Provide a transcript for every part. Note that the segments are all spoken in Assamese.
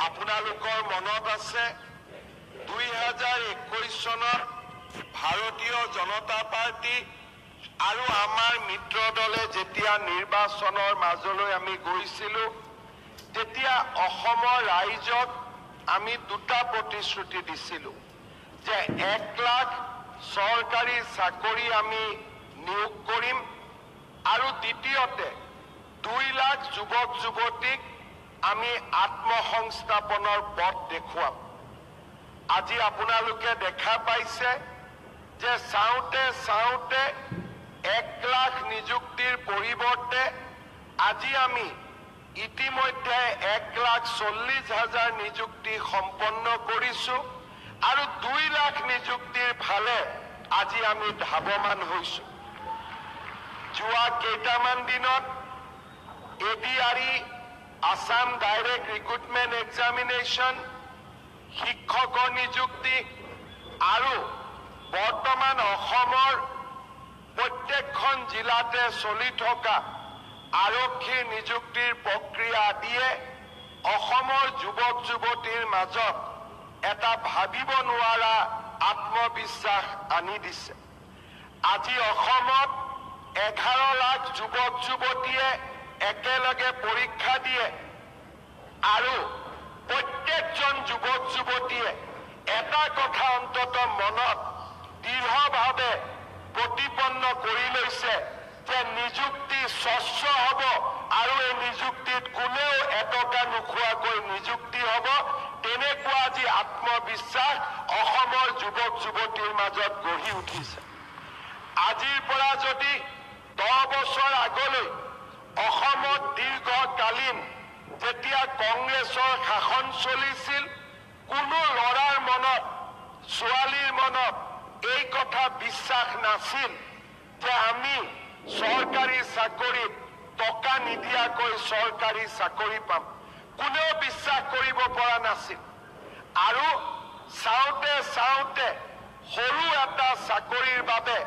আপোনালোকৰ মনত আছে 2021 চনত ভাৰতীয় জনতা পাৰ্টি আৰু আমাৰ মিত্ৰ দলে যেতিয়া নিৰ্বাচনৰ মাজলৈ আমি গৈছিলোঁ তেতিয়া অসমৰ ৰাইজক আমি দুটা প্ৰতিশ্ৰুতি দিছিলোঁ যে 1 লাখ চৰকাৰী চাকৰি আমি নিয়োগ কৰিম আৰু দ্বিতীয়তে 2 লাখ যুৱক যুৱতীক আমি আত্মসংস্থাপনৰ পথ দেখুৱাম। আজি আপোনালোকে দেখা পাইছে যে চাওঁতে চাওঁতে 1 লাখ নিযুক্তিৰ পৰিৱৰ্তে আজি আমি ইতিমধ্যে 1,40,000 নিযুক্তি সম্পন্ন কৰিছোঁ আৰু 2 লাখ নিযুক্তিৰ ফালে আজি আমি ধাৱমান হৈছোঁ। যোৱা কেইটামান দিনত ADRE Assam direct recruitment examination শিক্ষকৰ নিযুক্তি আৰু বৰ্তমান অসমৰ প্ৰত্যেকখন জিলাতে চলি থকা আৰক্ষীৰ নিযুক্তিৰ প্ৰক্ৰিয়া আদিয়ে অসমৰ যুৱক যুৱতীৰ মাজত এটা ভাবিব নোৱাৰা আত্মবিশ্বাস আনি দিছে। আজি অসমত 11 লাখ যুৱক যুৱতীয়ে একেলগে পৰীক্ষা দিয়ে আৰু প্ৰত্যেকজন যুৱক যুৱতীয়ে এটা কথা অন্তত মনত দৃঢ়ভাৱে প্ৰতিপন্ন কৰি লৈছে যে নিযুক্তি স্বচ্ছ হ'ব আৰু এই নিযুক্তিত কোনেও এটকা নোখোৱাকৈ নিযুক্তি হ'ব। তেনেকুৱা আজি আত্মবিশ্বাস অসমৰ যুৱক যুৱতীৰ মাজত গঢ়ি উঠিছে। আজিৰ পৰা যদি 10 বছৰ আগলৈ অসমত দীৰ্ঘকালীন যেতিয়া কংগ্ৰেছৰ শাসন চলিছিল কোনো ল'ৰাৰ মনত ছোৱালীৰ মনত এই কথা বিশ্বাস নাছিল যে আমি চৰকাৰী চাকৰিত টকা নিদিয়াকৈ চৰকাৰী চাকৰি পাম। কোনেও বিশ্বাস কৰিব পৰা নাছিল আৰু চাওঁতে চাওঁতে সৰু এটা চাকৰিৰ বাবে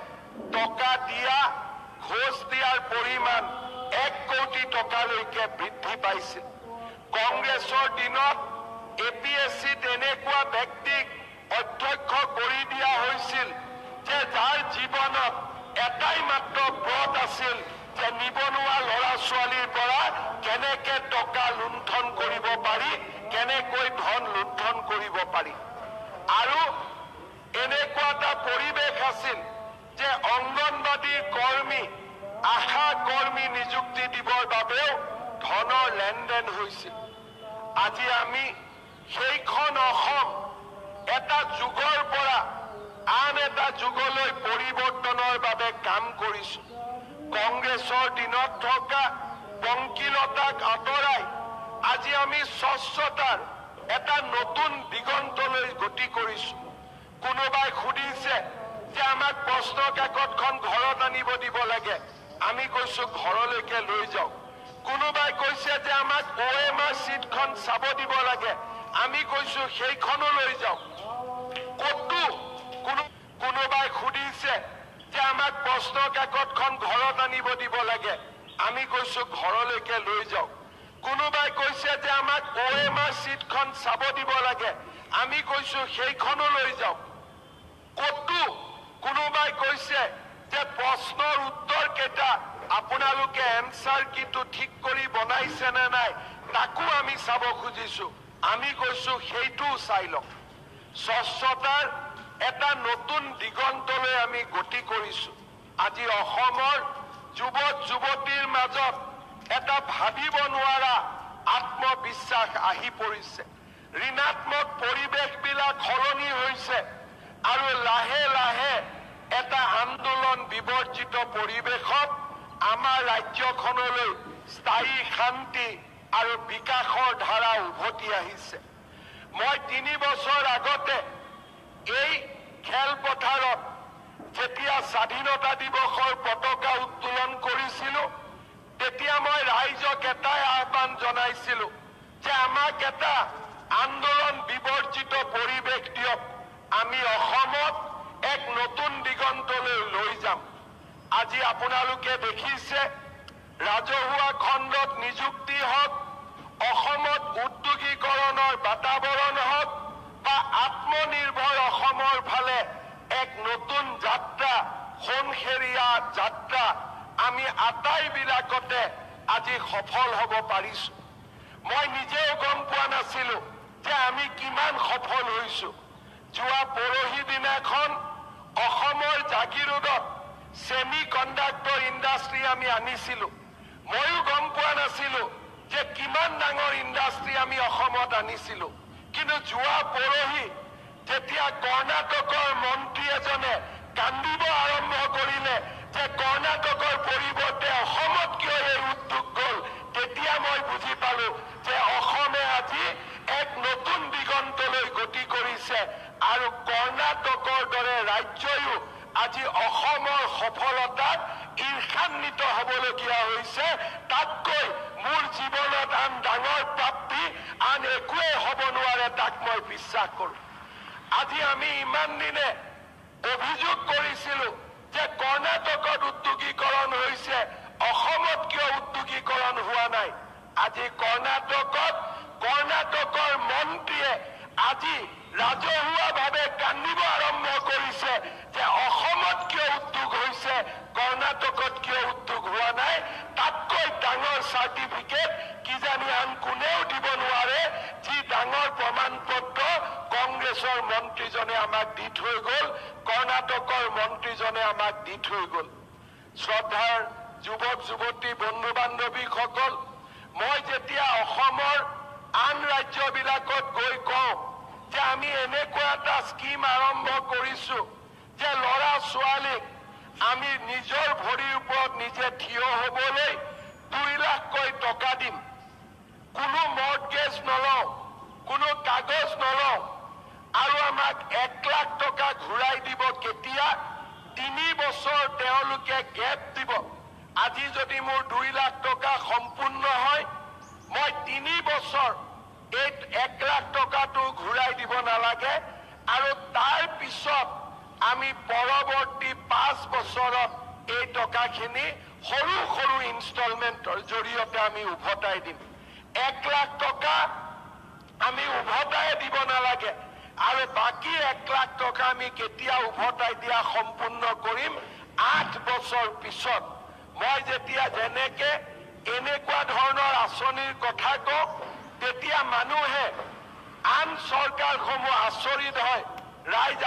টকা দিয়া ঘোষ দিয়াৰ পৰিমাণ 1 কোটি টকালৈকে বৃদ্ধি পাইছিল। কংগ্ৰেছৰ দিনত APSCত এনেকুৱা ব্যক্তিক অধ্যক্ষ কৰি দিয়া হৈছিল যে যাৰ জীৱনত এটাই মাত্ৰ ব্ৰত আছিল যে নিবনুৱা ল'ৰা ছোৱালীৰ পৰা কেনেকে টকা লুণ্ঠন কৰিব পাৰি, কেনেকৈ ধন লুণ্ঠন কৰিব পাৰি। আৰু এনেকুৱা এটা পৰিৱেশ আছিল যে অংগনবাদীৰ কৰ্মী আশা কৰ্মী নিযুক্তি দিবৰ বাবেও ধনৰ লেনদেন হৈছিল। আজি আমি সেইখন অসম এটা যুগৰ পৰা আন এটা যুগলৈ পৰিৱৰ্তনৰ বাবে কাম কৰিছোঁ। কংগ্ৰেছৰ দিনত থকা পংকিলতাক আঁতৰাই আজি আমি স্বচ্ছতাৰ এটা নতুন দিগন্তলৈ গতি কৰিছোঁ। কোনোবাই সুধিছে যে আমাক প্ৰশ্ন কাকতখন ঘৰত আনিব দিব লাগে, আমি কৈছোঁ ঘৰলৈকে লৈ যাওক। কোনোবাই কৈছে যে আমাক OMR চিটখন চাব দিব লাগে, আমি কৈছোঁ সেইখনো লৈ যাওক। ক'তো কোনোবাই সুধিছে যে আমাক প্ৰশ্ন কাকতখন ঘৰত আনিব দিব লাগে, আমি কৈছোঁ ঘৰলৈকে লৈ যাওক। কোনোবাই কৈছে যে আমাক OMR চিটখন চাব দিব লাগে, আমি কৈছোঁ সেইখনো লৈ যাওক। ক'তো কোনোবাই কৈছে যে প্ৰশ্নৰ উত্তৰ কেইটা আপোনালোকে এনসাৰ কিটো ঠিক কৰি বনাইছে নে নাই তাকো আমি চাব খুজিছোঁ, আমি কৈছোঁ সেইটোও চাই লওক। স্বচ্ছতাৰ এটা নতুন দিগন্তলৈ আমি গতি কৰিছোঁ। আজি অসমৰ যুৱক যুৱতীৰ মাজত এটা ভাবিব নোৱাৰা আত্মবিশ্বাস আহি পৰিছে। ঋণাত্মক পৰিৱেশবিলাক সলনি হৈছে আৰু লাহে লাহে এটা আন্দোলন বিবৰ্জিত পৰিৱেশত আমাৰ ৰাজ্যখনলৈ স্থায়ী শান্তি আৰু বিকাশৰ ধাৰা উভতি আহিছে। মই 3 বছৰ আগতে এই খেলপথাৰত যেতিয়া স্বাধীনতা দিৱসৰ পতাকা উত্তোলন কৰিছিলোঁ তেতিয়া মই ৰাইজক এটাই আহ্বান জনাইছিলোঁ যে আমাক এটা আন্দোলন বিবৰ্জিত পৰিৱেশ দিয়ক, আমি অসমত এক নতুন দিগন্তলৈ লৈ যাম। আজি আপোনালোকে দেখিছে ৰাজহুৱা খণ্ডত নিযুক্তি হওক, অসমত উদ্যোগীকৰণ উৎপাদনৰ বাতাবৰণ হওক বা আত্মনিৰ্ভৰ অসমৰ ফালে এক নতুন যাত্ৰা, সোণসেৰীয়া যাত্ৰা আমি আটাইবিলাকতে আজি সফল হ'ব পাৰিছো। মই নিজেও গম পোৱা নাছিলো যে আমি কিমান সফল হৈছো। যোৱা পৰহি দিনাখন অসমৰ জাগিৰোডত ছেমি কণ্ডাক্টৰ ইণ্ডাষ্ট্ৰী আমি আনিছিলো। ময়ো গম পোৱা নাছিলো যে কিমান ডাঙৰ ইণ্ডাষ্ট্ৰী আমি অসমত আনিছিলো। কিন্তু যোৱা পৰহি যেতিয়া কৰ্ণাটকৰ মন্ত্ৰী এজনে কান্দিব আৰম্ভ কৰিলে যে কৰ্ণাটকৰ পৰিৱৰ্তে অসমত কিয় এই উদ্যোগ গ'ল, তেতিয়া মই বুজি পালো যে অসমে আজি এক নতুন দিগন্তলৈ গতি কৰিছে আৰু কৰ্ণাটকৰ দৰে ৰাজ্যয়ো আজি অসমৰ সফলতাত ঈৰ্ষান্বিত হ'বলগীয়া হৈছে। তাতকৈ মোৰ জীৱনত আন ডাঙৰ প্ৰাপ্তি আন একোৱেই হ'ব নোৱাৰে, তাক মই বিশ্বাস কৰোঁ। আজি আমি ইমান দিনে অভিযোগ কৰিছিলো যে কৰ্ণাটকত উদ্যোগীকৰণ হৈছে, অসমত কিয় উদ্যোগীকৰণ হোৱা নাই। আজি কৰ্ণাটকৰ মন্ত্ৰীয়ে আজি ৰাজহুৱাভাৱে কান্দিব আৰম্ভ কৰিছে যে অসমত কিয় উদ্যোগ হৈছে, কৰ্ণাটকত কিয় উদ্যোগ হোৱা নাই। তাতকৈ ডাঙৰ চাৰ্টিফিকেট কিজানি আন কোনেও দিব নোৱাৰে, যি ডাঙৰ প্ৰমাণ পত্ৰ কংগ্ৰেছৰ মন্ত্ৰীজনে আমাক দি থৈ গ'ল, কৰ্ণাটকৰ মন্ত্ৰীজনে আমাক দি থৈ গ'ল। শ্ৰদ্ধাৰ যুৱক যুৱতী বন্ধু বান্ধৱীসকল, মই যেতিয়া অসমৰ আন ৰাজ্যবিলাকত গৈ কওঁ যে আমি এনেকুৱা এটা স্কিম আৰম্ভ কৰিছো যে ল'ৰা ছোৱালীক আমি নিজৰ ভৰিৰ ওপৰত নিজে থিয় হ'বলৈ 2 লাখকৈ টকা দিম, কোনো মৰ্টগেজ নলওঁ, কোনো কাগজ নলওঁ, আৰু আমাক 1 লাখ টকা ঘূৰাই দিব। কেতিয়া? 3 বছৰ তেওঁলোকে গেপ দিব। আজি যদি মোৰ 2 লাখ টকা সম্পূৰ্ণ হয়, মই 3 বছৰ এই 1 লাখ টকাটো ঘূৰাই দিব নালাগে, আৰু তাৰ পিছত আমি পৰৱৰ্তী 5 বছৰত এই টকাখিনি সৰু সৰু ইনষ্টলমেণ্টৰ জৰিয়তে আমি উভতাই দিম। 1 লাখ টকা আমি উভতাই দিব নালাগে, আৰু বাকী 1 লাখ টকা আমি কেতিয়া উভতাই দিয়া সম্পূৰ্ণ কৰিম? 8 বছৰ পিছত। মই যেতিয়া যেনেকে এনেকুৱা ধৰণৰ আঁচনিৰ কথা কওঁ, তেতিয়া মানুহে আন চৰকাৰসমূহ আচৰিত হয়। ৰাইজ